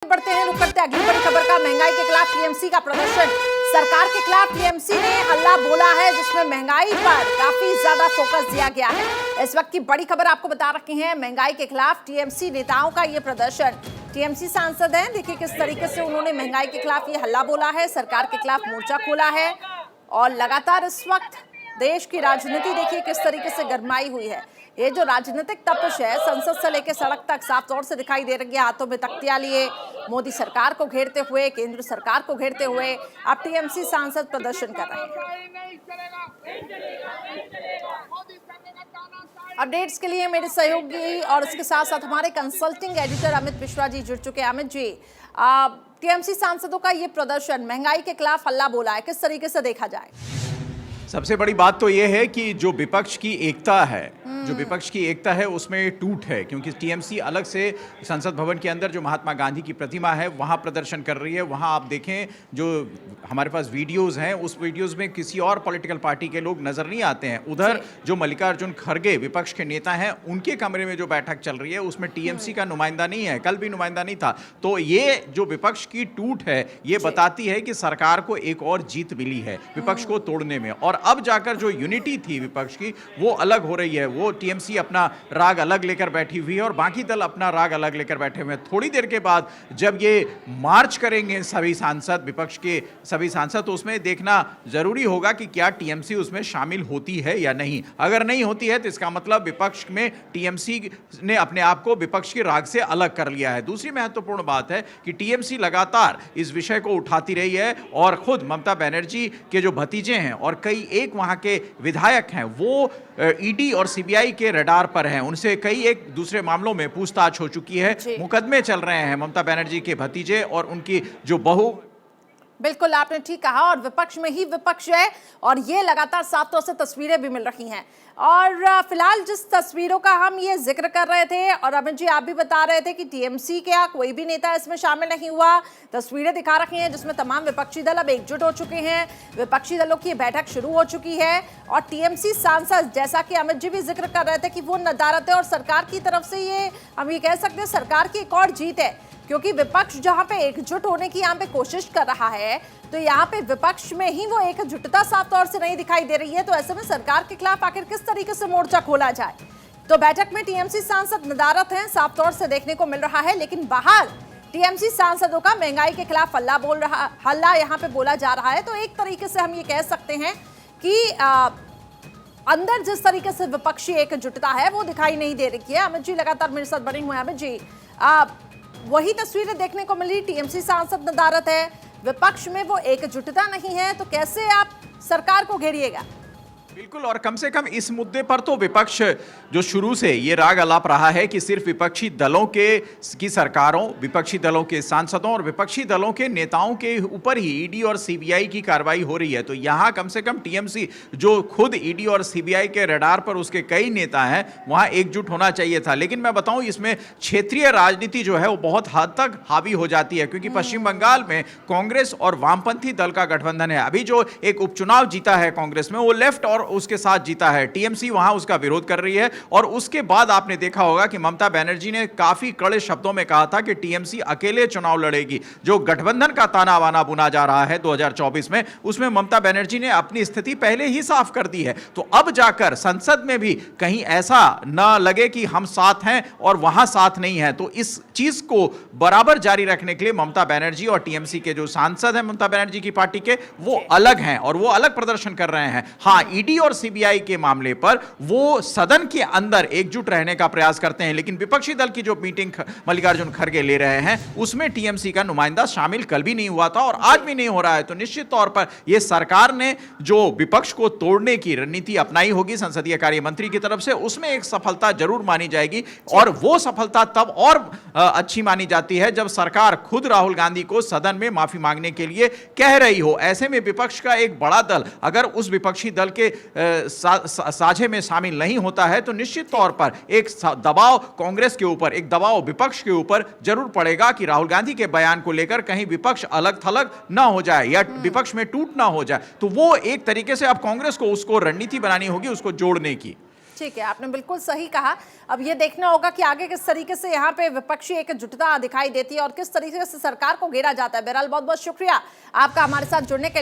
बढ़ते हैं, रुक करते हैं अगली बड़ी खबर का। महंगाई के खिलाफ टीएमसी का प्रदर्शन। सरकार के खिलाफ टीएमसी ने हल्ला बोला है, जिसमें महंगाई पर काफी ज्यादा फोकस दिया गया है। इस वक्त की बड़ी खबर आपको बता रखी है, महंगाई के खिलाफ टीएमसी नेताओं का ये प्रदर्शन। टीएमसी सांसद हैं, देखिए किस तरीके से उन्होंने महंगाई के खिलाफ ये हल्ला बोला है, सरकार के खिलाफ मोर्चा खोला है। और लगातार इस वक्त देश की राजनीति देखिए किस तरीके से गरमाई हुई है। ये जो राजनीतिक तपिश है, संसद से लेकर सड़क तक साफ तौर से दिखाई दे रही है। हाथों में तख्तियां लिए मोदी सरकार को घेरते हुए, केंद्र सरकार को घेरते हुए अब टीएमसी सांसद प्रदर्शन कर रहे हैं। अपडेट्स के लिए मेरे सहयोगी और इसके साथ साथ हमारे कंसल्टिंग एडिटर अमित मिश्रा जी जुड़ चुके हैं। अमित जी, टीएमसी सांसदों का ये प्रदर्शन महंगाई के खिलाफ हल्ला बोला है, किस तरीके से देखा जाए? सबसे बड़ी बात तो यह है कि जो विपक्ष की एकता है, उसमें टूट है, क्योंकि टीएमसी अलग से संसद भवन के अंदर जो महात्मा गांधी की प्रतिमा है वहां प्रदर्शन कर रही है। वहां आप देखें, जो हमारे पास वीडियोस हैं, उस वीडियोस में किसी और पॉलिटिकल पार्टी के लोग नजर नहीं आते हैं। उधर जो मल्लिकार्जुन खड़गे विपक्ष के नेता हैं, उनके कमरे में जो बैठक चल रही है उसमें टीएमसी का नुमाइंदा नहीं है, कल भी नुमाइंदा नहीं था। तो ये जो विपक्ष की टूट है, ये बताती है कि सरकार को एक और जीत मिली है विपक्ष को तोड़ने में। और अब जाकर जो यूनिटी थी विपक्ष की, वो अलग हो रही है। वो टीएमसी अपना राग अलग लेकर बैठी हुई है और बाकी दल अपना राग अलग लेकर बैठे हुए हैं। थोड़ी देर के बाद जब ये मार्च करेंगे सभी सांसद, विपक्ष के सभी सांसद, तो उसमें देखना जरूरी होगा कि क्या टीएमसी उसमें शामिल होती है या नहीं। अगर नहीं होती है तो इसका मतलब विपक्ष में टीएमसी ने अपने आप को विपक्ष के राग से अलग कर लिया है। दूसरी महत्वपूर्ण बात है कि टीएमसी लगातार इस विषय को उठाती रही है और खुद ममता बनर्जी के जो भतीजे हैं और कई एक वहां के विधायक हैं, वो ईडी और सीबीआई के रडार पर हैं। उनसे कई एक दूसरे मामलों में पूछताछ हो चुकी है, मुकदमे चल रहे हैं ममता बनर्जी के भतीजे और उनकी जो बहू। बिल्कुल, आपने ठीक कहा, और विपक्ष में ही विपक्ष है और ये लगातार साफ तौर से तस्वीरें भी मिल रही हैं। और फिलहाल जिस तस्वीरों का हम ये जिक्र कर रहे थे, और अमित जी आप भी बता रहे थे कि टीएमसी का कोई भी नेता इसमें शामिल नहीं हुआ, तस्वीरें दिखा रखी हैं जिसमें तमाम विपक्षी दल अब एकजुट हो चुके हैं। विपक्षी दलों की बैठक शुरू हो चुकी है और टीएमसी सांसद, जैसा कि अमित जी भी जिक्र कर रहे थे कि वो नदारत है और सरकार की तरफ से ये हम ये कह सकते हैं सरकार की एक और जीत है, क्योंकि विपक्ष जहां पे एकजुट होने की यहां पे कोशिश कर रहा है, तो यहां पे विपक्ष में ही वो एकजुटता साफ तौर से नहीं दिखाई दे रही है। तो ऐसे में सरकार के खिलाफ आखिर किस तरीके से मोर्चा खोला जाए? तो बैठक में टीएमसी सांसद नदारत हैं, साफ तौर से देखने को मिल रहा है, लेकिन बाहर टीएमसी सांसदों का महंगाई के खिलाफ हल्ला यहाँ पे बोला जा रहा है। तो एक तरीके से हम ये कह सकते हैं कि अंदर जिस तरीके से विपक्षी एकजुटता है वो दिखाई नहीं दे रही है। अमित जी लगातार मेरे साथ बने हुए हैं। अमित जी, वही तस्वीरें देखने को मिली, टीएमसी सांसद नदारत है, विपक्ष में वो एकजुटता नहीं है, तो कैसे आप सरकार को घेरिएगा? बिल्कुल, और कम से कम इस मुद्दे पर तो विपक्ष जो शुरू से ये राग अलाप रहा है कि सिर्फ विपक्षी दलों की सरकारों, विपक्षी दलों के सांसदों और विपक्षी दलों के नेताओं के ऊपर ही ईडी और सीबीआई की कार्रवाई हो रही है। तो यहाँ कम से कम टीएमसी, जो खुद ईडी और सीबीआई के रडार पर उसके कई नेता हैं, वहाँ एकजुट होना चाहिए था। लेकिन मैं बताऊँ, इसमें क्षेत्रीय राजनीति जो है वो बहुत हद तक हावी हो जाती है, क्योंकि पश्चिम बंगाल में कांग्रेस और वामपंथी दल का गठबंधन है। अभी जो एक उपचुनाव जीता है कांग्रेस में, वो लेफ्ट और उसके साथ जीता है। टीएमसी वहां उसका विरोध कर रही है। और उसके बाद आपने देखा होगा कि ममता बनर्जी ने काफी कड़े शब्दों में कहा था कि टीएमसी अकेले चुनाव लड़ेगी। जो गठबंधन का ताना बाना बुना जा रहा है 2024 में, उसमें ममता बनर्जी ने अपनी स्थिति पहले ही साफ कर दी है। तो अब जाकर संसद में भी कहीं ऐसा न लगे कि हम साथ हैं और वहां साथ नहीं है। तो इस चीज को बराबर जारी रखने के लिए ममता बनर्जी और टीएमसी के जो सांसद हैं ममता बनर्जी की पार्टी के, वो अलग हैं और वो अलग प्रदर्शन कर रहे हैं। हाँ, ईडी और सीबीआई के मामले पर वो सदन के अंदर एकजुट रहने का प्रयास करते हैं, लेकिन विपक्षी दल की जो मीटिंग मल्लिकार्जुन खड़गे ले रहे हैं, उसमें टीएमसी का नुमाइंदा शामिल कल भी नहीं हुआ था और आज भी नहीं हो रहा है। तो निश्चित तौर पर यह सरकार ने जो विपक्ष को तोड़ने की रणनीति अपनाई होगी संसदीय कार्य मंत्री की तरफ से, उसमें एक सफलता जरूर मानी जाएगी। और वो सफलता तब और अच्छी मानी जाती है जब सरकार खुद राहुल गांधी को सदन में माफी मांगने के लिए कह रही हो। ऐसे में विपक्ष का एक बड़ा दल अगर उस विपक्षी दल के साझे में शामिल नहीं होता है, तो निश्चित तौर पर एक दबाव कांग्रेस के ऊपर, एक दबाव विपक्ष के ऊपर जरूर पड़ेगा कि राहुल गांधी के बयान को लेकर कहीं विपक्ष अलग थलग ना हो जाए या विपक्ष में टूट ना हो जाए। तो वो एक तरीके से अब कांग्रेस को उसको रणनीति बनानी होगी उसको जोड़ने की। ठीक है, आपने बिल्कुल सही कहा। अब ये देखना होगा कि आगे किस तरीके से यहाँ पे विपक्षी एकजुटता दिखाई देती है और किस तरीके से सरकार को घेरा जाता है। बहरहाल बहुत बहुत शुक्रिया आपका हमारे साथ जुड़ने के लिए।